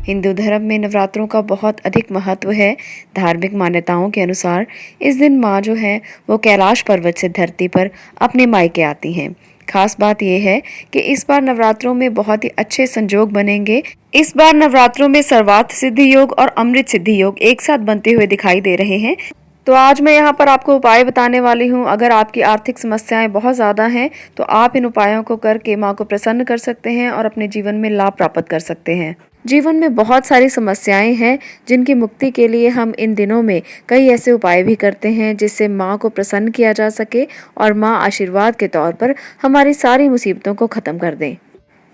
हिंदू धर्म में नवरात्रों का बहुत अधिक महत्व है। धार्मिक मान्यताओं के अनुसार इस दिन माँ जो है वो कैलाश पर्वत से धरती पर अपने मायके आती हैं। खास बात यह है कि इस बार नवरात्रों में बहुत ही अच्छे संजोग बनेंगे। इस बार नवरात्रों में सर्वार्थ सिद्धि योग और अमृत सिद्धि योग एक साथ बनते हुए दिखाई दे रहे हैं। तो आज मैं यहाँ पर आपको उपाय बताने वाली हूँ। अगर आपकी आर्थिक समस्याएं बहुत ज़्यादा हैं तो आप इन उपायों को करके माँ को प्रसन्न कर सकते हैं और अपने जीवन में लाभ प्राप्त कर सकते हैं। जीवन में बहुत सारी समस्याएं हैं जिनकी मुक्ति के लिए हम इन दिनों में कई ऐसे उपाय भी करते हैं जिससे माँ को प्रसन्न किया जा सके और माँ आशीर्वाद के तौर पर हमारी सारी मुसीबतों को ख़त्म कर दें।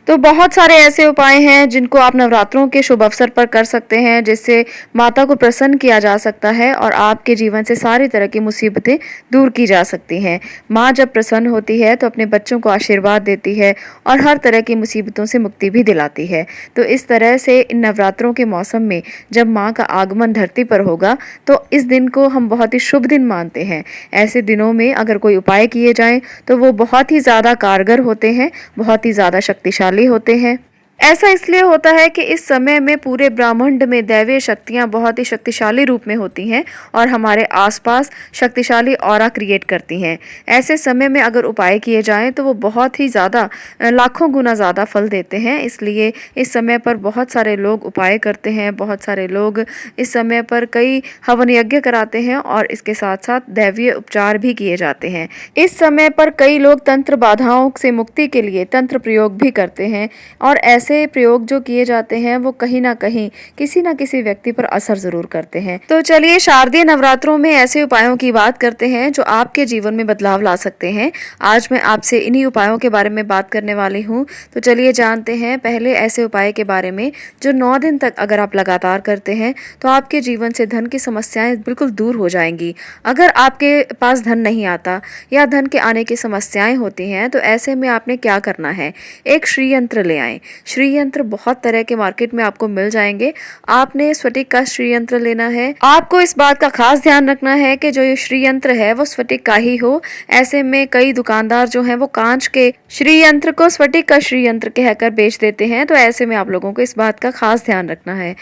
तो बहुत सारे ऐसे उपाय हैं जिनको आप नवरात्रों के शुभ अवसर पर कर सकते हैं जिससे माता को प्रसन्न किया जा सकता है और आपके जीवन से सारी तरह की मुसीबतें दूर की जा सकती हैं। माँ जब प्रसन्न होती है तो अपने बच्चों को आशीर्वाद देती है और हर तरह की मुसीबतों से मुक्ति भी दिलाती है। तो इस तरह से इन नवरात्रों के मौसम में जब माँ का आगमन धरती पर होगा तो इस दिन को हम बहुत ही शुभ दिन मानते हैं। ऐसे दिनों में अगर कोई उपाय किए जाएं तो वो बहुत ही ज़्यादा कारगर होते हैं, बहुत ही ज़्यादा शक्तिशाली होते हैं। ऐसा इसलिए होता है कि इस समय में पूरे ब्रह्मांड में दैवीय शक्तियां बहुत ही शक्तिशाली रूप में होती हैं और हमारे आसपास शक्तिशाली ऑरा क्रिएट करती हैं। ऐसे समय में अगर उपाय किए जाएं तो वो बहुत ही ज़्यादा लाखों गुना ज़्यादा फल देते हैं। इसलिए इस समय पर बहुत सारे लोग उपाय करते हैं, बहुत सारे लोग इस समय पर कई हवन यज्ञ कराते हैं और इसके साथ साथ दैवीय उपचार भी किए जाते हैं। इस समय पर कई लोग तंत्र बाधाओं से मुक्ति के लिए तंत्र प्रयोग भी करते हैं और ऐसे प्रयोग जो किए जाते हैं वो कहीं ना कहीं किसी ना किसी व्यक्ति पर असर जरूर करते हैं। तो चलिए शारदीय नवरात्रों में ऐसे उपायों की बात करते हैं जो आपके जीवन में बदलाव ला सकते हैं। आज मैं आपसे इन्हीं उपायों के बारे में बात करने वाली हूँ। तो चलिए जानते हैं पहले ऐसे उपाय के बारे में जो 9 दिन तक अगर आप लगातार करते हैं तो आपके जीवन से धन की समस्याएं बिल्कुल दूर हो जाएंगी। अगर आपके पास धन नहीं आता या धन के आने की समस्याएं होती हैं तो ऐसे में आपने क्या करना है, एक श्री यंत्र ले आए। श्री यंत्र बहुत तरह के मार्केट में आपको मिल जाएंगे। आपने स्फटिक का श्री यंत्र लेना है। आपको इस बात का खास ध्यान रखना है कि जो ये श्री यंत्र है वो स्फटिक का ही हो। ऐसे में कई दुकानदार जो हैं वो कांच के श्री यंत्र को स्फटिक का श्री यंत्र कहकर बेच देते हैं। तो ऐसे में आप लोगों को इस बात का खास ध्यान रखना है।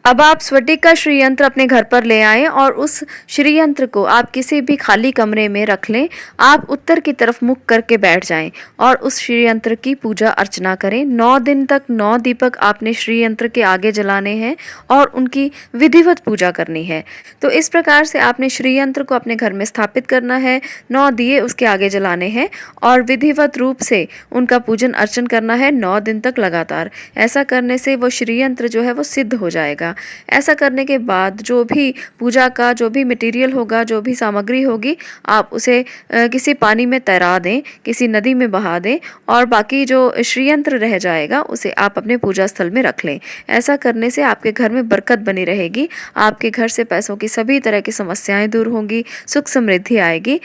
अब आप स्फटिक का श्री यंत्र अपने घर पर ले आएं और उस श्री यंत्र को आप किसी भी खाली कमरे में रख लें। आप उत्तर की तरफ मुख करके बैठ जाएं और उस श्री यंत्र की पूजा अर्चना करें। 9 दिन तक 9 दीपक आपने श्री यंत्र के आगे जलाने हैं और उनकी विधिवत पूजा करनी है। तो इस प्रकार से आपने श्री यंत्र को अपने घर में स्थापित करना है, 9 दिए उसके आगे जलाने हैं और विधिवत रूप से उनका पूजन अर्चन करना है 9 दिन तक लगातार। ऐसा करने से वो श्री यंत्र जो है वो सिद्ध हो जाएगा। ऐसा करने के बाद जो भी पूजा का जो भी मटेरियल होगा, जो भी सामग्री होगी, आप उसे किसी पानी में तैरा दें, किसी नदी में बहा दें और बाकी जो श्री यंत्र रह जाएगा उसे आप अपने पूजा स्थल में रख लें। ऐसा करने से आपके घर में बरकत बनी रहेगी। आपके घर से पैसों की सभी तरह की समस्याएं दूर होंगी, सुख समृद्धि आएगी।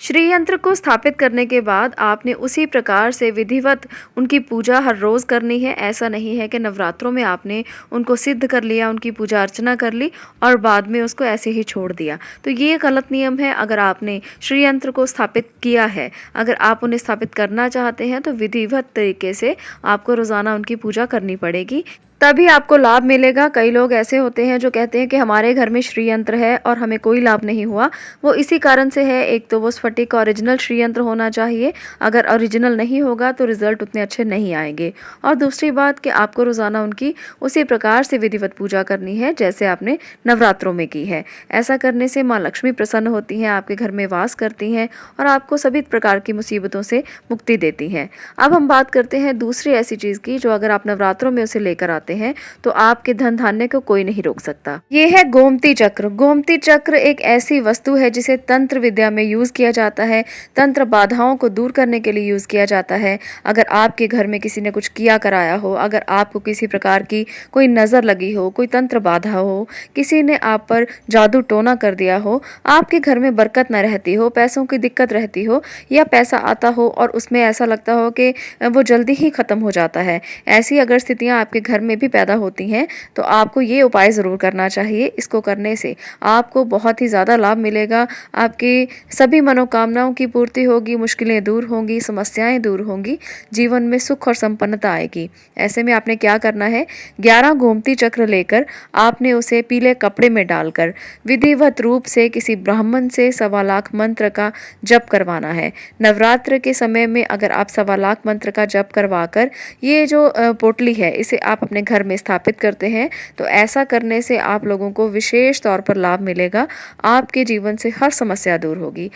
श्री यंत्र को स्थापित करने के बाद आपने उसी प्रकार से विधिवत उनकी पूजा हर रोज़ करनी है। ऐसा नहीं है कि नवरात्रों में आपने उनको सिद्ध कर लिया, उनकी पूजा अर्चना कर ली और बाद में उसको ऐसे ही छोड़ दिया। तो ये गलत नियम है। अगर आपने श्री यंत्र को स्थापित किया है, अगर आप उन्हें स्थापित करना चाहते हैं तो विधिवत तरीके से आपको रोज़ाना उनकी पूजा करनी पड़ेगी, तभी आपको लाभ मिलेगा। कई लोग ऐसे होते हैं जो कहते हैं कि हमारे घर में श्री यंत्र है और हमें कोई लाभ नहीं हुआ। वो इसी कारण से है, एक तो वो स्फटिक का ओरिजिनल श्री यंत्र होना चाहिए। अगर ओरिजिनल नहीं होगा तो रिजल्ट उतने अच्छे नहीं आएंगे। और दूसरी बात कि आपको रोज़ाना उनकी उसी प्रकार से विधिवत पूजा करनी है जैसे आपने नवरात्रों में की है। ऐसा करने से माँ लक्ष्मी प्रसन्न होती हैं, आपके घर में वास करती हैं और आपको सभी प्रकार की मुसीबतों से मुक्ति देती हैं। अब हम बात करते हैं दूसरी ऐसी चीज़ की जो अगर आप नवरात्रों में उसे लेकर आते हैं तो आपके धन धान्य को कोई नहीं रोक सकता। ये है गोमती चक्र। गोमती चक्र एक ऐसी वस्तु है जिसे तंत्र विद्या में यूज किया जाता है, तंत्र बाधाओं को दूर करने के लिए यूज किया जाता है। अगर आपके घर में किसी ने कुछ किया कराया हो, अगर आपको किसी प्रकार की कोई नजर लगी हो, कोई तंत्र बाधा हो, किसी ने आप पर जादू टोना कर दिया हो, आपके घर में बरकत न रहती हो, पैसों की दिक्कत रहती हो या पैसा आता हो और उसमें ऐसा लगता हो कि वो जल्दी ही खत्म हो जाता है, ऐसी अगर स्थितियां आपके घर में भी पैदा होती हैं तो आपको ये उपाय ज़रूर करना चाहिए। इसको करने से आपको बहुत ही ज़्यादा लाभ मिलेगा, आपकी सभी मनोकामनाओं की पूर्ति होगी, मुश्किलें दूर होंगी, समस्याएं दूर होंगी, जीवन में सुख और संपन्नता आएगी। ऐसे में आपने क्या करना है, 11 गोमती चक्र लेकर आपने उसे पीले कपड़े में डालकर विधिवत रूप से किसी ब्राह्मण से 1.25 लाख मंत्र का जप करवाना है। नवरात्र के समय में अगर आप 1.25 लाख मंत्र का जप करवाकर ये जो पोटली है इसे आप अपने घर में स्थापित करते हैं तो ऐसा करने से आप लोगों को विशेष तौर पर लाभ मिलेगा, आपके जीवन से हर समस्या दूर होगी।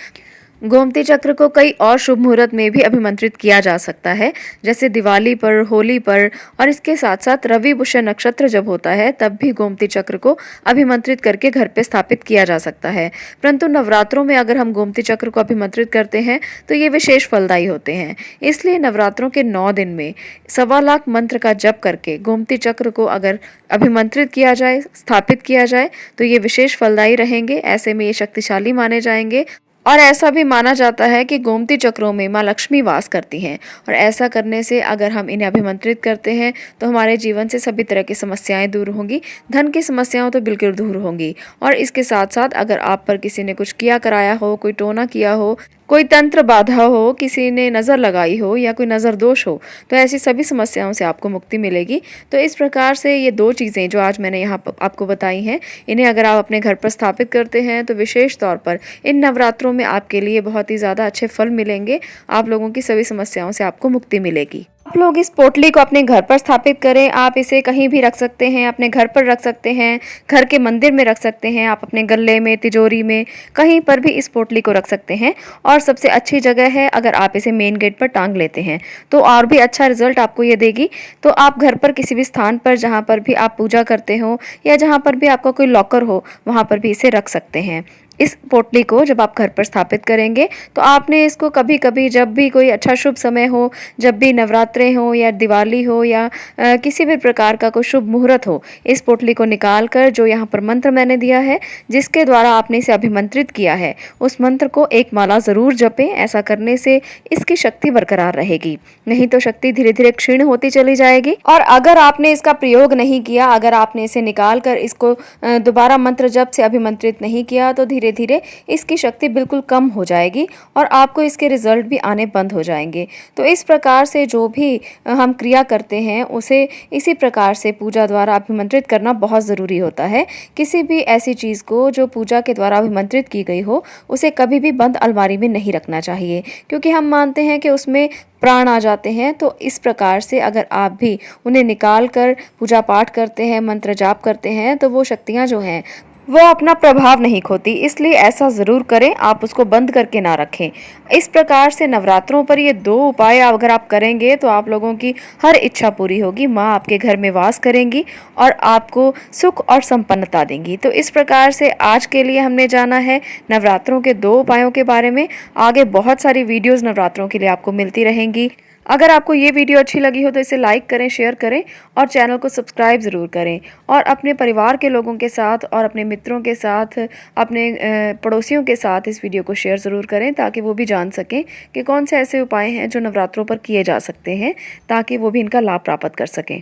गोमती चक्र को कई और शुभ मुहूर्त में भी अभिमंत्रित किया जा सकता है, जैसे दिवाली पर, होली पर, और इसके साथ साथ रवि पुष्य नक्षत्र जब होता है तब भी गोमती चक्र को अभिमंत्रित करके घर पे स्थापित किया जा सकता है। परंतु नवरात्रों में अगर हम गोमती चक्र को अभिमंत्रित करते हैं तो ये विशेष फलदायी होते हैं। इसलिए नवरात्रों के 9 दिन में 1.25 लाख मंत्र का जप करके गोमती चक्र को अगर अभिमंत्रित किया जाए, स्थापित किया जाए तो ये विशेष फलदायी रहेंगे। ऐसे में ये शक्तिशाली माने जाएंगे और ऐसा भी माना जाता है कि गोमती चक्रों में माँ लक्ष्मी वास करती हैं और ऐसा करने से अगर हम इन्हें अभिमंत्रित करते हैं तो हमारे जीवन से सभी तरह की समस्याएं दूर होंगी, धन की समस्याओं तो बिल्कुल दूर होंगी। और इसके साथ साथ अगर आप पर किसी ने कुछ किया कराया हो, कोई टोना किया हो, कोई तंत्र बाधा हो, किसी ने नज़र लगाई हो या कोई नज़र दोष हो, तो ऐसी सभी समस्याओं से आपको मुक्ति मिलेगी। तो इस प्रकार से ये 2 चीज़ें जो आज मैंने यहाँ आपको बताई हैं, इन्हें अगर आप अपने घर पर स्थापित करते हैं तो विशेष तौर पर इन नवरात्रों में आपके लिए बहुत ही ज़्यादा अच्छे फल मिलेंगे। आप लोगों की सभी समस्याओं से आपको मुक्ति मिलेगी। आप लोग इस पोटली को अपने घर पर स्थापित करें। आप इसे कहीं भी रख सकते हैं, अपने घर पर रख सकते हैं, घर के मंदिर में रख सकते हैं, आप अपने गल्ले में, तिजोरी में, कहीं पर भी इस पोटली को रख सकते हैं। और सबसे अच्छी जगह है अगर आप इसे मेन गेट पर टांग लेते हैं तो और भी अच्छा रिजल्ट आपको ये देगी। तो आप घर पर किसी भी स्थान पर जहाँ पर भी आप पूजा करते हो या जहाँ पर भी आपका कोई लॉकर हो वहाँ पर भी इसे रख सकते हैं। इस पोटली को जब आप घर पर स्थापित करेंगे तो आपने इसको कभी कभी जब भी कोई अच्छा शुभ समय हो, जब भी नवरात्रे हो या दिवाली हो या किसी भी प्रकार का कोई शुभ मुहूर्त हो, इस पोटली को निकाल कर जो यहाँ पर मंत्र मैंने दिया है जिसके द्वारा आपने इसे अभिमंत्रित किया है उस मंत्र को एक माला ज़रूर जपें। ऐसा करने से इसकी शक्ति बरकरार रहेगी, नहीं तो शक्ति धीरे धीरे क्षीण होती चली जाएगी। और अगर आपने इसका प्रयोग नहीं किया, अगर आपने इसे निकाल कर इसको दोबारा मंत्र जप से अभिमंत्रित नहीं किया तो धीरे धीरे इसकी शक्ति बिल्कुल कम हो जाएगी और आपको इसके रिजल्ट भी आने बंद हो जाएंगे। तो इस प्रकार से जो भी हम क्रिया करते हैं उसे इसी प्रकार से पूजा द्वारा अभिमंत्रित करना बहुत ज़रूरी होता है। किसी भी ऐसी चीज़ को जो पूजा के द्वारा अभिमंत्रित की गई हो उसे कभी भी बंद अलमारी में नहीं रखना चाहिए, क्योंकि हम मानते हैं कि उसमें प्राण आ जाते हैं। तो इस प्रकार से अगर आप भी उन्हें निकाल कर पूजा पाठ करते हैं, मंत्र जाप करते हैं तो वो शक्तियाँ जो हैं वो अपना प्रभाव नहीं खोती। इसलिए ऐसा ज़रूर करें, आप उसको बंद करके ना रखें। इस प्रकार से नवरात्रों पर ये 2 उपाय अगर आप करेंगे तो आप लोगों की हर इच्छा पूरी होगी, माँ आपके घर में वास करेंगी और आपको सुख और संपन्नता देंगी। तो इस प्रकार से आज के लिए हमने जाना है नवरात्रों के 2 उपायों के बारे में। आगे बहुत सारी वीडियोज़ नवरात्रों के लिए आपको मिलती रहेंगी। अगर आपको ये वीडियो अच्छी लगी हो तो इसे लाइक करें, शेयर करें और चैनल को सब्सक्राइब ज़रूर करें। और अपने परिवार के लोगों के साथ और अपने मित्रों के साथ, अपने पड़ोसियों के साथ इस वीडियो को शेयर ज़रूर करें ताकि वो भी जान सकें कि कौन से ऐसे उपाय हैं जो नवरात्रों पर किए जा सकते हैं, ताकि वो भी इनका लाभ प्राप्त कर सकें।